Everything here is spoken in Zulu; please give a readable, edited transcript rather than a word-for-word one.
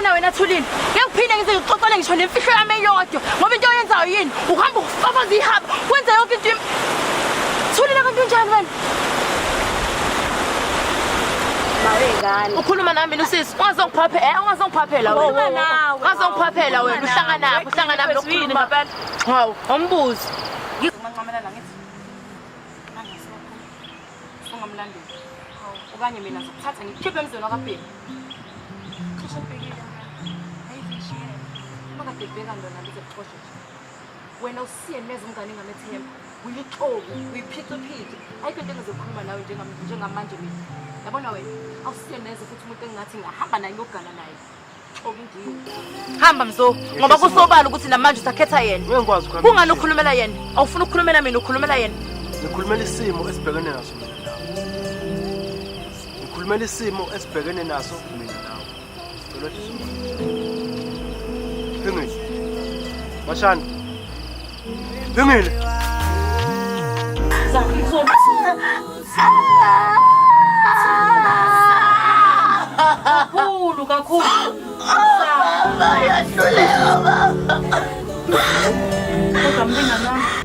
Uyabona wena Thulile, ngeke uphinde ngize ngixoxele ngisho nemfihlo yami eyodwa ngoba into oyenzayo yini? Uhamba ufafaza ihaba, wenza yonke into. Thulile kanti unjani wena? Mawengane. Ukhuluma nami nosisi, ungazongiphaphela, ungazongiphaphela wena. Ungazongiphaphela wena, uhlangana nami nokukhuluma phela. Hawu, umbuzi. Ngizomanqamela la ngithi. Ungamlandeli. Okanye mina ngizokuthatha ngikhiphe emzweni wakabheki. Cishe ubhekile manje. Ayizishiye. Makade bheka ndona lize kuxoxe. Wena usiye neze umngane ngamethemba. Uyixoku, uyiphithiphithi. Ayikho into engizokhuluma nawe njengamanje mina. Yabona wena, awusiye neze futhi umuntu engathi ngahamba naye ngogana naye. Xoku ngiyo. Hamba mzo, ngoba kusobala ukuthi namanje usakhetha yena. Ngekwazi ukukhuluma. Kungani ukhulumela yena? Awufuna ukukhulumela mina, ukhulumela yena. Ngikhulumela isimo esibhekene naso mina nawe. Ngikhulumela isimo esibhekene naso mina nawe. Ngicela ukuthi Phengile. Mashani. Phengile. Kakhulu. Bayadlulela baba. Kodwa mbinga nami.